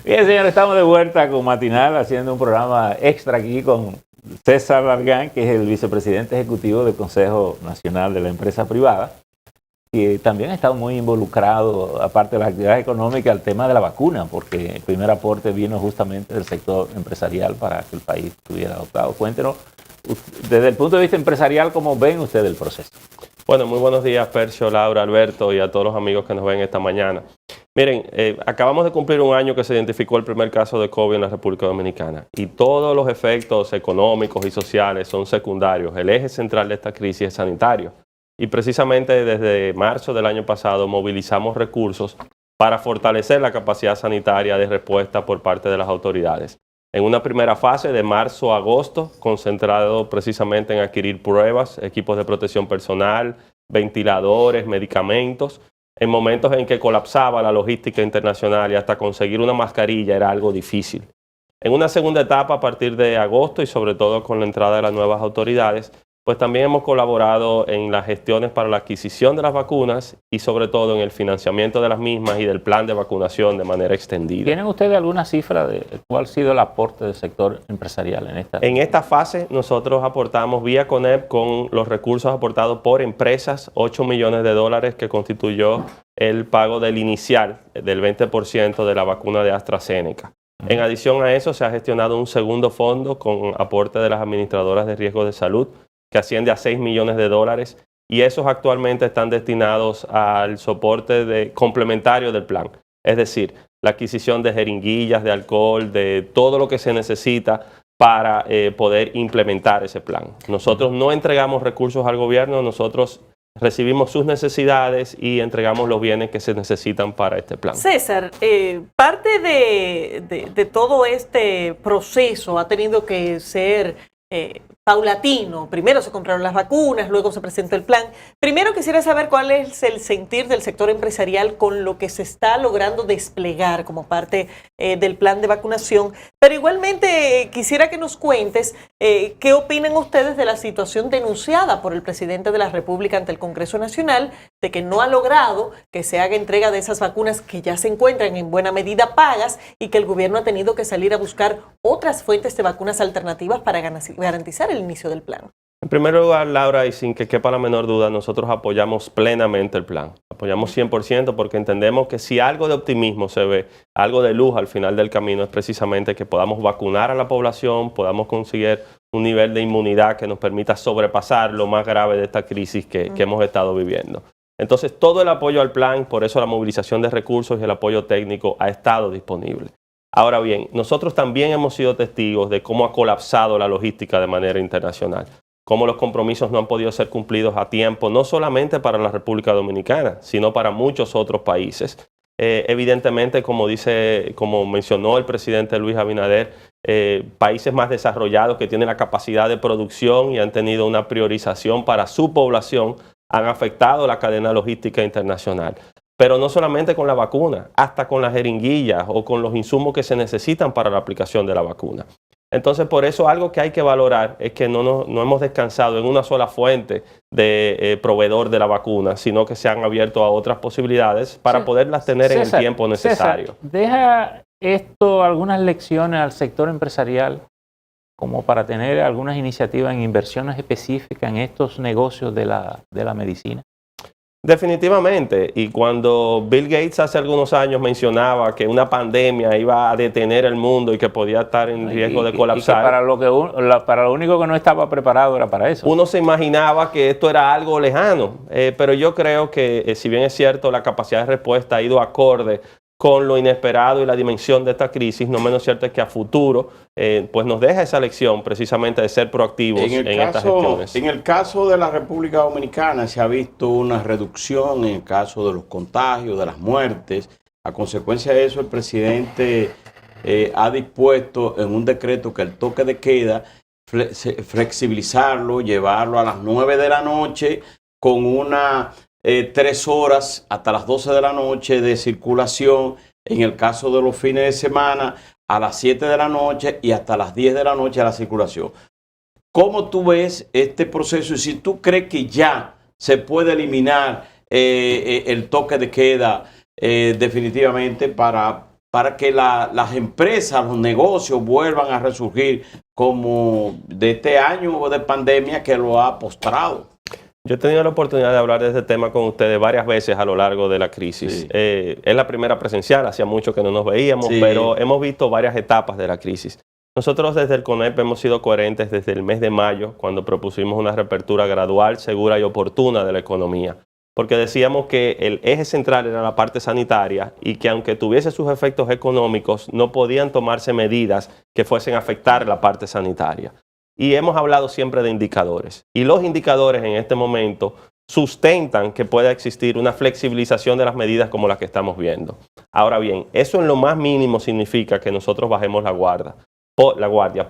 Bien, señores, estamos de vuelta con Matinal, haciendo un programa extra aquí con César Largan, que es el vicepresidente ejecutivo del Consejo Nacional de la Empresa Privada, que también ha estado muy involucrado, aparte de las actividades económicas, al tema de la vacuna, porque el primer aporte vino justamente del sector empresarial para que el país estuviera adoptado. Cuéntenos, desde el punto de vista empresarial, ¿cómo ven ustedes el proceso? Bueno, muy buenos días, Percio, Laura, Alberto y a todos los amigos que nos ven esta mañana. Miren, acabamos de cumplir un año que se identificó el primer caso de COVID en la República Dominicana y todos los efectos económicos y sociales son secundarios. El eje central de esta crisis es sanitario y precisamente desde marzo del año pasado movilizamos recursos para fortalecer la capacidad sanitaria de respuesta por parte de las autoridades. En una primera fase de marzo a agosto, concentrado precisamente en adquirir pruebas, equipos de protección personal, ventiladores, medicamentos, en momentos en que colapsaba la logística internacional y hasta conseguir una mascarilla era algo difícil. En una segunda etapa, a partir de agosto y sobre todo con la entrada de las nuevas autoridades, pues también hemos colaborado en las gestiones para la adquisición de las vacunas y sobre todo en el financiamiento de las mismas y del plan de vacunación de manera extendida. ¿Tienen ustedes alguna cifra de cuál ha sido el aporte del sector empresarial en esta? En esta fase nosotros aportamos vía CONEP con los recursos aportados por empresas, 8 millones de dólares que constituyó el pago del inicial del 20% de la vacuna de AstraZeneca. En adición a eso se ha gestionado un segundo fondo con aporte de las administradoras de riesgo de salud que asciende a 6 millones de dólares y esos actualmente están destinados al soporte complementario del plan. Es decir, la adquisición de jeringuillas, de alcohol, de todo lo que se necesita para poder implementar ese plan. Nosotros no entregamos recursos al gobierno, nosotros recibimos sus necesidades y entregamos los bienes que se necesitan para este plan. César, parte de todo este proceso ha tenido que ser paulatino. Primero se compraron las vacunas, luego se presentó el plan. Primero quisiera saber cuál es el sentir del sector empresarial con lo que se está logrando desplegar como parte del plan de vacunación. Pero igualmente quisiera que nos cuentes qué opinan ustedes de la situación denunciada por el presidente de la República ante el Congreso Nacional de que no ha logrado que se haga entrega de esas vacunas que ya se encuentran en buena medida pagas y que el gobierno ha tenido que salir a buscar otras fuentes de vacunas alternativas para garantizar el inicio del plan. En primer lugar, Laura, y sin que quepa la menor duda, nosotros apoyamos plenamente el plan. Apoyamos 100% porque entendemos que si algo de optimismo se ve, algo de luz al final del camino, es precisamente que podamos vacunar a la población, podamos conseguir un nivel de inmunidad que nos permita sobrepasar lo más grave de esta crisis que hemos estado viviendo. Entonces, todo el apoyo al plan, por eso la movilización de recursos y el apoyo técnico ha estado disponible. Ahora bien, nosotros también hemos sido testigos de cómo ha colapsado la logística de manera internacional, cómo los compromisos no han podido ser cumplidos a tiempo, no solamente para la República Dominicana, sino para muchos otros países. Evidentemente, como mencionó el presidente Luis Abinader, países más desarrollados que tienen la capacidad de producción y han tenido una priorización para su población han afectado la cadena logística internacional. Pero no solamente con la vacuna, hasta con las jeringuillas o con los insumos que se necesitan para la aplicación de la vacuna. Entonces, por eso algo que hay que valorar es que no hemos descansado en una sola fuente de proveedor de la vacuna, sino que se han abierto a otras posibilidades para poderlas tener en el tiempo necesario. César, ¿deja esto algunas lecciones al sector empresarial como para tener algunas iniciativas en inversiones específicas en estos negocios de la medicina? Definitivamente, y cuando Bill Gates hace algunos años mencionaba que una pandemia iba a detener el mundo y que podía estar en riesgo de colapsar. Y que para lo único que no estaba preparado era para eso. Uno se imaginaba que esto era algo lejano, pero yo creo que si bien es cierto la capacidad de respuesta ha ido acorde con lo inesperado y la dimensión de esta crisis, no menos cierto es que a futuro pues nos deja esa lección precisamente de ser proactivos en estas gestiones. En el caso de la República Dominicana se ha visto una reducción en el caso de los contagios, de las muertes. A consecuencia de eso, el presidente ha dispuesto en un decreto que el toque de queda, flexibilizarlo, llevarlo a las 9 de la noche con una 3 horas hasta las 12 de la noche de circulación, en el caso de los fines de semana a las 7 de la noche y hasta las 10 de la noche a la circulación. ¿Cómo tú ves este proceso y si tú crees que ya se puede eliminar el toque de queda definitivamente para para que las empresas, los negocios vuelvan a resurgir como de este año de pandemia que lo ha postrado? Yo he tenido la oportunidad de hablar de este tema con ustedes varias veces a lo largo de la crisis. Sí. Es la primera presencial, hacía mucho que no nos veíamos, Sí. pero hemos visto varias etapas de la crisis. Nosotros desde el CONEP hemos sido coherentes desde el mes de mayo, cuando propusimos una reapertura gradual, segura y oportuna de la economía, porque decíamos que el eje central era la parte sanitaria y que aunque tuviese sus efectos económicos, no podían tomarse medidas que fuesen a afectar la parte sanitaria. Y hemos hablado siempre de indicadores. Y los indicadores en este momento sustentan que pueda existir una flexibilización de las medidas como las que estamos viendo. Ahora bien, eso en lo más mínimo significa que nosotros bajemos la guardia,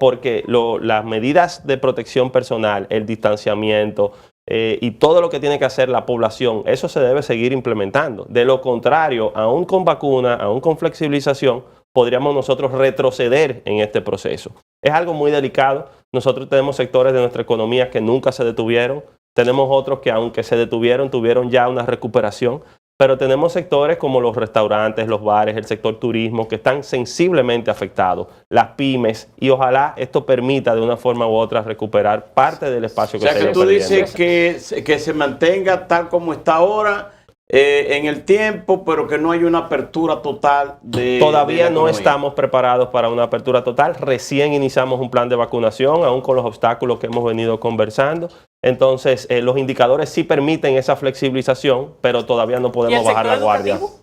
porque las medidas de protección personal, el distanciamiento y todo lo que tiene que hacer la población, eso se debe seguir implementando. De lo contrario, aún con vacuna, aún con flexibilización, podríamos nosotros retroceder en este proceso. Es algo muy delicado. Nosotros tenemos sectores de nuestra economía que nunca se detuvieron. Tenemos otros que aunque se detuvieron, tuvieron ya una recuperación. Pero tenemos sectores como los restaurantes, los bares, el sector turismo, que están sensiblemente afectados, las pymes, y ojalá esto permita de una forma u otra recuperar parte del espacio que se O sea, que tú dices que se mantenga tal como está ahora, en el tiempo, pero que no hay una apertura total de... Todavía de la no economía. estamos preparados para una apertura total. Recién iniciamos un plan de vacunación, aún con los obstáculos que hemos venido conversando. Entonces, los indicadores sí permiten esa flexibilización, pero todavía no podemos bajar la guardia. Educativo?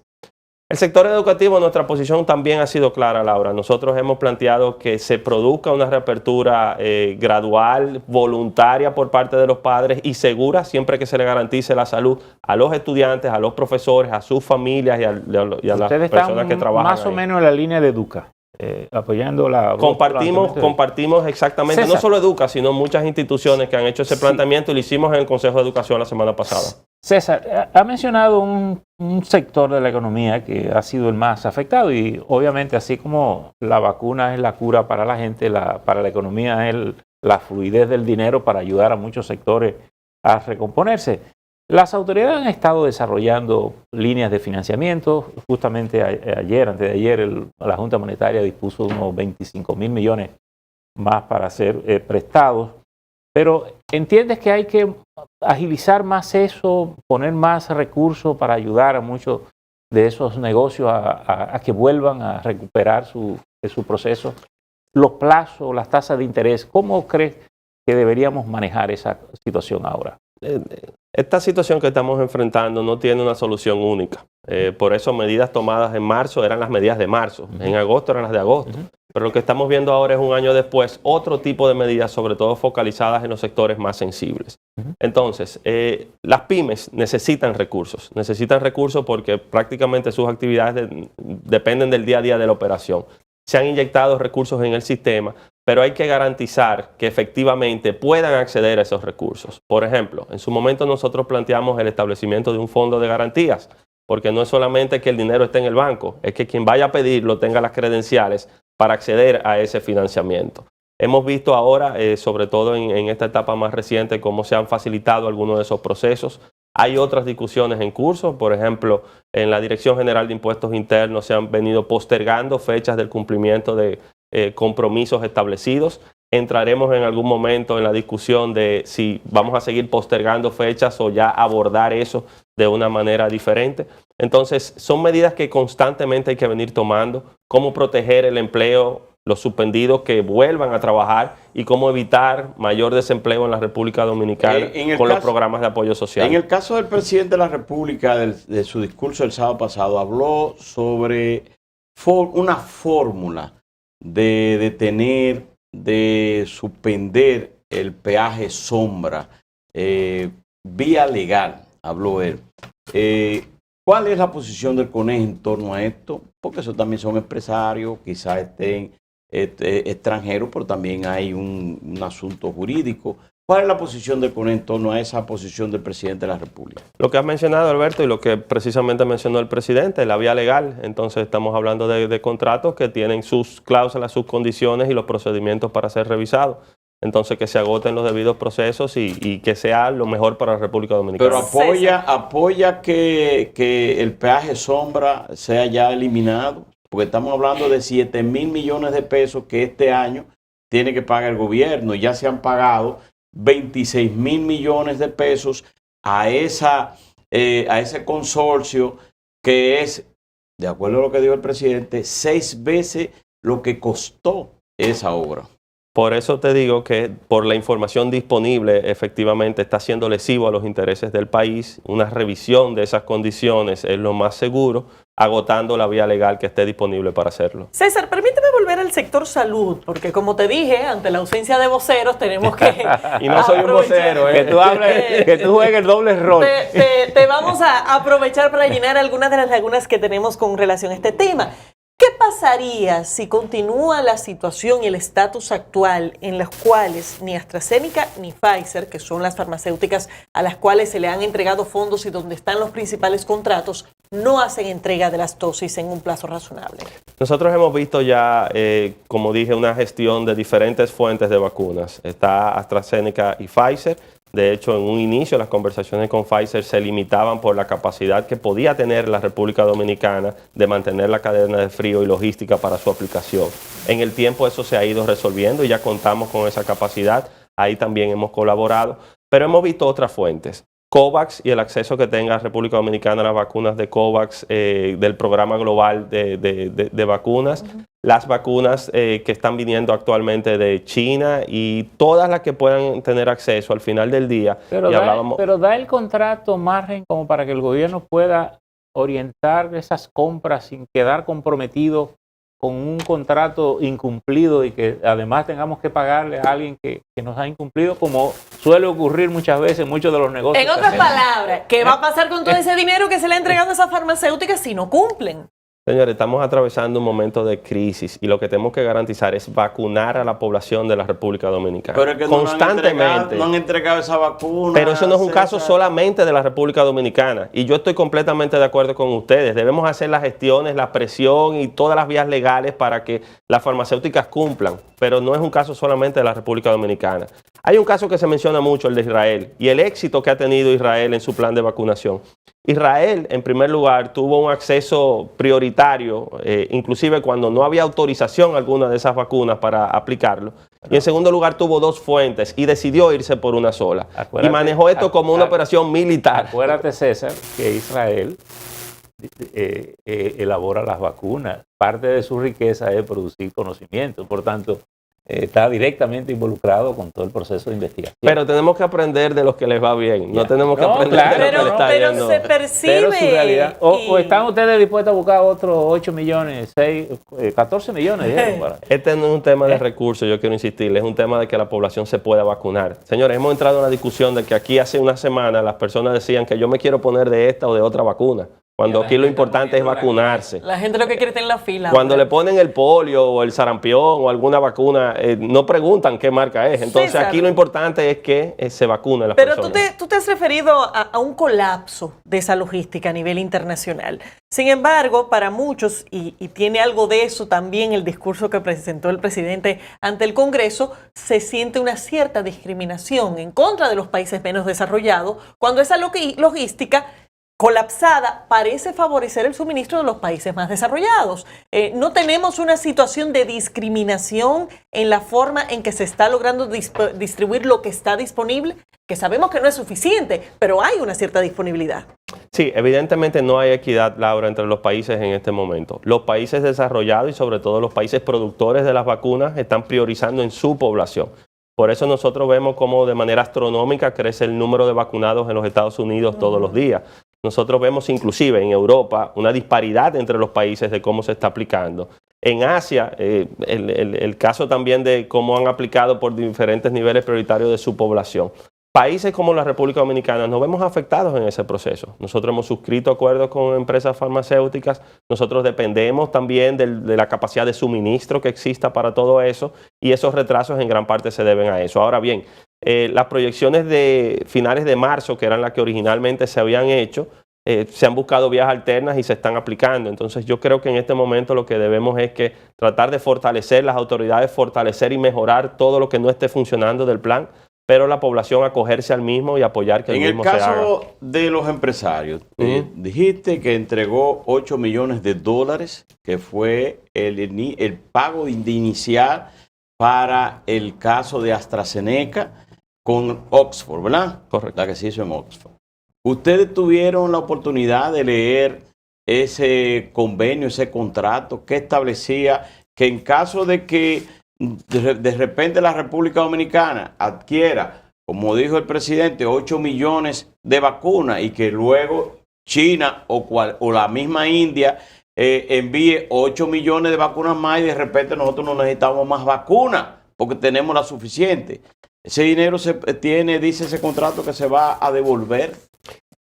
El sector educativo, nuestra posición también ha sido clara, Laura. Nosotros hemos planteado que se produzca una reapertura gradual, voluntaria por parte de los padres y segura, siempre que se le garantice la salud a los estudiantes, a los profesores, a sus familias y a las personas que trabajan más o ahí. menos en la línea de Educa, apoyando la... Compartimos exactamente, César. no solo Educa, sino muchas instituciones que han hecho ese planteamiento y lo hicimos en el Consejo de Educación la semana pasada. César, ha mencionado un sector de la economía que ha sido el más afectado y obviamente así como la vacuna es la cura para la gente, para la economía es la fluidez del dinero para ayudar a muchos sectores a recomponerse. Las autoridades han estado desarrollando líneas de financiamiento. Justamente antes de ayer, la Junta Monetaria dispuso unos 25.000 millones más para ser prestados. Pero ¿entiendes que hay que agilizar más eso, poner más recursos para ayudar a muchos de esos negocios a que vuelvan a recuperar su proceso? Los plazos, las tasas de interés, ¿cómo crees que deberíamos manejar esa situación ahora? Esta situación que estamos enfrentando no tiene una solución única. Por eso medidas tomadas en marzo eran las medidas de marzo, en agosto eran las de agosto. Pero lo que estamos viendo ahora es un año después, otro tipo de medidas, sobre todo focalizadas en los sectores más sensibles. Entonces, las pymes necesitan recursos porque prácticamente sus actividades dependen del día a día de la operación. Se han inyectado recursos en el sistema, pero hay que garantizar que efectivamente puedan acceder a esos recursos. Por ejemplo, en su momento nosotros planteamos el establecimiento de un fondo de garantías, porque no es solamente que el dinero esté en el banco, es que quien vaya a pedirlo tenga las credenciales para acceder a ese financiamiento. Hemos visto ahora, sobre todo en esta etapa más reciente, cómo se han facilitado algunos de esos procesos. Hay otras discusiones en curso, por ejemplo, en la Dirección General de Impuestos Internos se han venido postergando fechas del cumplimiento de compromisos establecidos. Entraremos en algún momento en la discusión de si vamos a seguir postergando fechas o ya abordar eso de una manera diferente. Entonces, son medidas que constantemente hay que venir tomando, cómo proteger el empleo, los suspendidos que vuelvan a trabajar y cómo evitar mayor desempleo en la República Dominicana con los programas de apoyo social. En el caso del presidente de la República, de su discurso el sábado pasado, habló sobre una fórmula de detener, de suspender el peaje sombra, vía legal, habló él. ¿Cuál es la posición del CONES en torno a esto? Porque eso también son empresarios, quizás estén extranjeros, pero también hay un asunto jurídico. ¿Cuál es la posición del CONES en torno a esa posición del presidente de la República? Lo que has mencionado, Alberto, y lo que precisamente mencionó el presidente, la vía legal. Entonces estamos hablando de contratos que tienen sus cláusulas, sus condiciones y los procedimientos para ser revisados. Entonces que se agoten los debidos procesos y que sea lo mejor para la República Dominicana. Pero apoya que el peaje sombra sea ya eliminado. porque estamos hablando de 7,000 millones de pesos que este año tiene que pagar el gobierno. Ya se han pagado 26,000 millones de pesos a ese consorcio que es, de acuerdo a lo que dijo el presidente, 6 veces lo que costó esa obra. Por eso te digo que por la información disponible efectivamente está siendo lesivo a los intereses del país. Una revisión de esas condiciones es lo más seguro, agotando la vía legal que esté disponible para hacerlo. César, permíteme volver al sector salud, porque como te dije, ante la ausencia de voceros tenemos que... Y no soy un vocero, Que tú hables, que tú juegues el doble rol. Te vamos a aprovechar para llenar algunas de las lagunas que tenemos con relación a este tema. ¿Qué pasaría si continúa la situación y el estatus actual en los cuales ni AstraZeneca ni Pfizer, que son las farmacéuticas a las cuales se le han entregado fondos y donde están los principales contratos, no hacen entrega de las dosis en un plazo razonable? Nosotros hemos visto ya, como dije, una gestión de diferentes fuentes de vacunas. Está AstraZeneca y Pfizer. De hecho, en un inicio las conversaciones con Pfizer se limitaban por la capacidad que podía tener la República Dominicana de mantener la cadena de frío y logística para su aplicación. En el tiempo eso se ha ido resolviendo y ya contamos con esa capacidad. Ahí también hemos colaborado, pero hemos visto otras fuentes. COVAX y el acceso que tenga República Dominicana a las vacunas de COVAX, del programa global de vacunas, las vacunas que están viniendo actualmente de China y todas las que puedan tener acceso al final del día. Pero da el contrato margen como para que el gobierno pueda orientar esas compras sin quedar comprometido con un contrato incumplido y que además tengamos que pagarle a alguien que nos ha incumplido, como suele ocurrir muchas veces en muchos de los negocios. En otras palabras, ¿qué va a pasar con todo ese dinero que se le ha entregado a esas farmacéuticas si no cumplen? Señores, estamos atravesando un momento de crisis y lo que tenemos que garantizar es vacunar a la población de la República Dominicana. Pero es que constantemente. No han entregado esa vacuna. Pero eso no es un caso solamente de la República Dominicana. Y yo estoy completamente de acuerdo con ustedes. Debemos hacer las gestiones, la presión y todas las vías legales para que las farmacéuticas cumplan. Pero no es un caso solamente de la República Dominicana. Hay un caso que se menciona mucho, el de Israel, y el éxito que ha tenido Israel en su plan de vacunación. Israel, en primer lugar, tuvo un acceso prioritario, inclusive cuando no había autorización alguna de esas vacunas para aplicarlo. Y en segundo lugar, tuvo 2 fuentes y decidió irse por una sola. Y manejó esto como una operación militar. Acuérdate, César, que Israel elabora las vacunas. Parte de su riqueza es producir conocimiento. Por tanto, está directamente involucrado con todo el proceso de investigación. Pero tenemos que aprender de los que les va bien. No tenemos que aprender de los que les está yendo. Pero se percibe. Pero su realidad. O están ustedes dispuestos a buscar otros 8 millones, 14 millones. Este no es un tema de recursos, yo quiero insistir, es un tema de que la población se pueda vacunar. Señores, hemos entrado en una discusión de que aquí hace una semana las personas decían que yo me quiero poner de esta o de otra vacuna. Cuando aquí lo importante es vacunarse. La gente lo que quiere es estar en la fila. Cuando le ponen el polio o el sarampión o alguna vacuna, no preguntan qué marca es. Entonces César, aquí lo importante es que se vacunen las personas. Pero tú te has referido a un colapso de esa logística a nivel internacional. Sin embargo, para muchos, y tiene algo de eso también el discurso que presentó el presidente ante el Congreso, se siente una cierta discriminación en contra de los países menos desarrollados cuando esa logística colapsada parece favorecer el suministro de los países más desarrollados. No tenemos una situación de discriminación en la forma en que se está logrando distribuir lo que está disponible, que sabemos que no es suficiente, pero hay una cierta disponibilidad. Sí, evidentemente no hay equidad, Laura, entre los países en este momento. Los países desarrollados y sobre todo los países productores de las vacunas están priorizando en su población. Por eso nosotros vemos cómo de manera astronómica crece el número de vacunados en los Estados Unidos todos los días. Nosotros vemos inclusive en Europa una disparidad entre los países de cómo se está aplicando. En Asia, el caso también de cómo han aplicado por diferentes niveles prioritarios de su población. Países como la República Dominicana nos vemos afectados en ese proceso. Nosotros hemos suscrito acuerdos con empresas farmacéuticas, nosotros dependemos también de la capacidad de suministro que exista para todo eso y esos retrasos en gran parte se deben a eso. Ahora bien, las proyecciones de finales de marzo, que eran las que originalmente se habían hecho, se han buscado vías alternas y se están aplicando. Entonces yo creo que en este momento lo que debemos es que tratar de fortalecer las autoridades, fortalecer y mejorar todo lo que no esté funcionando del plan, pero la población acogerse al mismo y apoyar que el mismo se haga. En el caso de los empresarios, dijiste que entregó 8 millones de dólares, que fue el pago de inicial para el caso de AstraZeneca con Oxford, ¿verdad? Correcto. La que se hizo en Oxford. ¿Ustedes tuvieron la oportunidad de leer ese convenio, ese contrato que establecía que en caso de que de repente la República Dominicana adquiera, como dijo el presidente, 8 millones de vacunas y que luego China o la misma India envíe 8 millones de vacunas más y de repente nosotros no necesitamos más vacunas porque tenemos la suficiente? Ese dinero dice ese contrato que se va a devolver.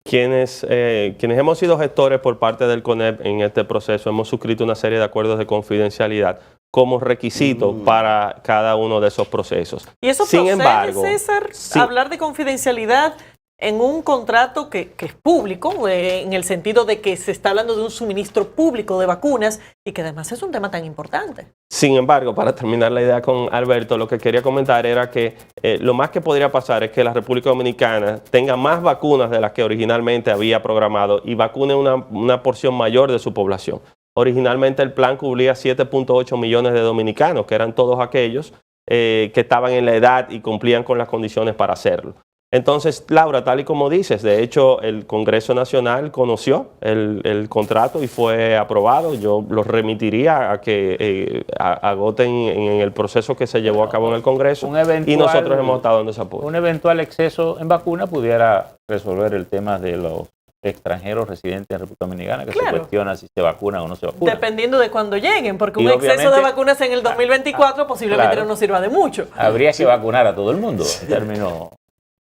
Quienes hemos sido gestores por parte del CONEP en este proceso, hemos suscrito una serie de acuerdos de confidencialidad como requisito para cada uno de esos procesos. ¿Y eso Sin procede, embargo, César, hablar de confidencialidad en un contrato que es público, en el sentido de que se está hablando de un suministro público de vacunas y que además es un tema tan importante? Sin embargo, para terminar la idea con Alberto, lo que quería comentar era que lo más que podría pasar es que la República Dominicana tenga más vacunas de las que originalmente había programado y vacune una porción mayor de su población. Originalmente el plan cubría 7.8 millones de dominicanos, que eran todos aquellos que estaban en la edad y cumplían con las condiciones para hacerlo. Entonces, Laura, tal y como dices, de hecho el Congreso Nacional conoció el contrato y fue aprobado. Yo los remitiría a que agoten en el proceso que se llevó a cabo en el Congreso y nosotros hemos estado dando ese apoyo. Un eventual exceso en vacuna pudiera resolver el tema de los extranjeros residentes en República Dominicana, que se cuestiona si se vacunan o no se vacunan. Dependiendo de cuándo lleguen, porque un exceso de vacunas en el 2024 posiblemente no nos sirva de mucho. Habría que vacunar a todo el mundo en términos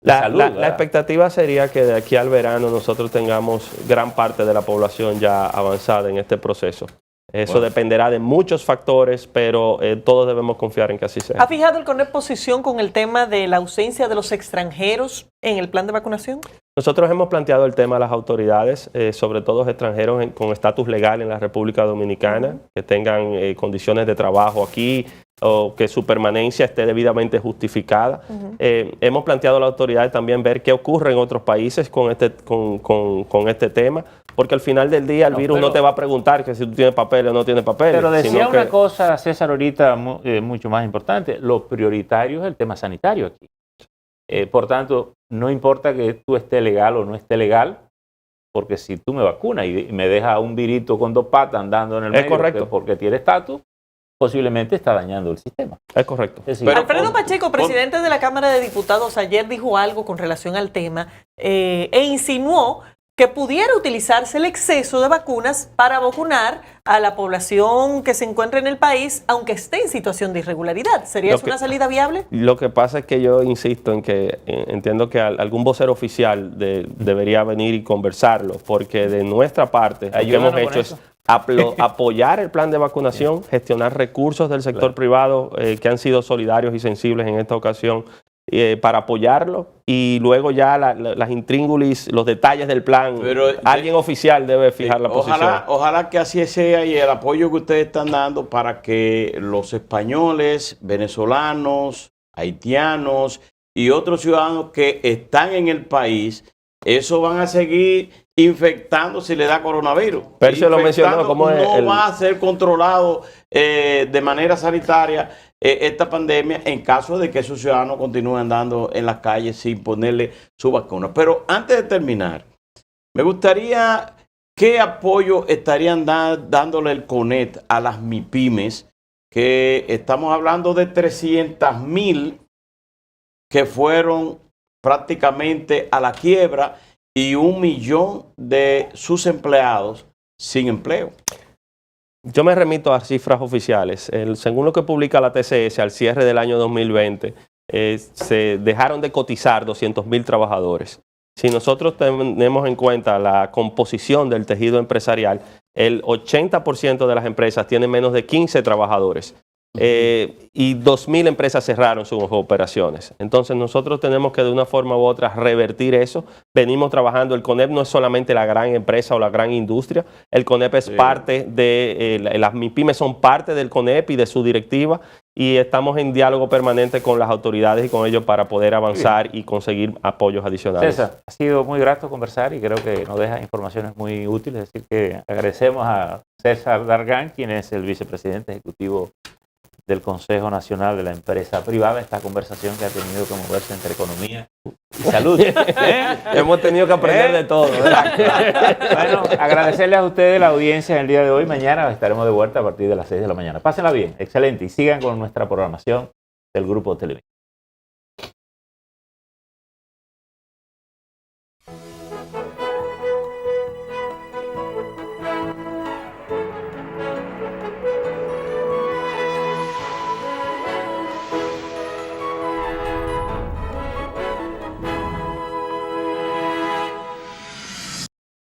de salud. La expectativa sería que de aquí al verano nosotros tengamos gran parte de la población ya avanzada en este proceso. Eso dependerá de muchos factores, pero todos debemos confiar en que así sea. ¿Ha fijado el CONEP posición con el tema de la ausencia de los extranjeros en el plan de vacunación? Nosotros hemos planteado el tema a las autoridades, sobre todo extranjeros con estatus legal en la República Dominicana, que tengan condiciones de trabajo aquí o que su permanencia esté debidamente justificada. Hemos planteado a las autoridades también ver qué ocurre en otros países con este tema, porque al final del día el virus no te va a preguntar que si tú tienes papeles o no tienes papeles. Pero decía una cosa, César, ahorita mucho más importante, lo prioritario es el tema sanitario aquí. Por tanto, no importa que tú estés legal o no estés legal, porque si tú me vacunas y me dejas un virito con 2 patas andando en el medio porque tiene estatus, posiblemente está dañando el sistema. Es correcto. Es decir, Alfredo Pacheco, presidente de la Cámara de Diputados, ayer dijo algo con relación al tema e insinuó que pudiera utilizarse el exceso de vacunas para vacunar a la población que se encuentra en el país, aunque esté en situación de irregularidad. ¿Sería eso una salida viable? Lo que pasa es que yo insisto en que entiendo que algún vocero oficial debería venir y conversarlo, porque de nuestra parte lo que hemos hecho es apoyar el plan de vacunación, gestionar recursos del sector privado que han sido solidarios y sensibles en esta ocasión para apoyarlo, y luego ya las intríngulis, los detalles del plan, alguien oficial debe fijar la posición. Ojalá que así sea, y el apoyo que ustedes están dando para que los españoles, venezolanos, haitianos y otros ciudadanos que están en el país, eso van a seguir infectando si le da coronavirus. Percio lo mencionó, como no va a ser controlado de manera sanitaria esta pandemia en caso de que esos ciudadanos continúen andando en las calles sin ponerle su vacuna. Pero antes de terminar, me gustaría, ¿qué apoyo estarían dándole el CONET a las MIPYMES? Que estamos hablando de 300,000 que fueron prácticamente a la quiebra y 1 millón de sus empleados sin empleo. Yo me remito a cifras oficiales. Según lo que publica la TCS, al cierre del año 2020, se dejaron de cotizar 200,000 trabajadores. Si nosotros tenemos en cuenta la composición del tejido empresarial, el 80% de las empresas tienen menos de 15 trabajadores. y 2.000 empresas cerraron sus operaciones. Entonces nosotros tenemos que de una forma u otra revertir eso. Venimos trabajando, el CONEP no es solamente la gran empresa o la gran industria, el CONEP es parte de, las MIPYMES son parte del CONEP y de su directiva, y estamos en diálogo permanente con las autoridades y con ellos para poder avanzar y conseguir apoyos adicionales. César, ha sido muy grato conversar y creo que nos deja informaciones muy útiles, es decir que agradecemos a César Dargan, quien es el vicepresidente ejecutivo del Consejo Nacional de la Empresa Privada, esta conversación que ha tenido que moverse entre economía y salud. Hemos tenido que aprender de todo. Bueno, agradecerles a ustedes la audiencia en el día de hoy. Mañana estaremos de vuelta a partir de las 6 de la mañana. Pásenla bien, excelente, y sigan con nuestra programación del Grupo Televisa.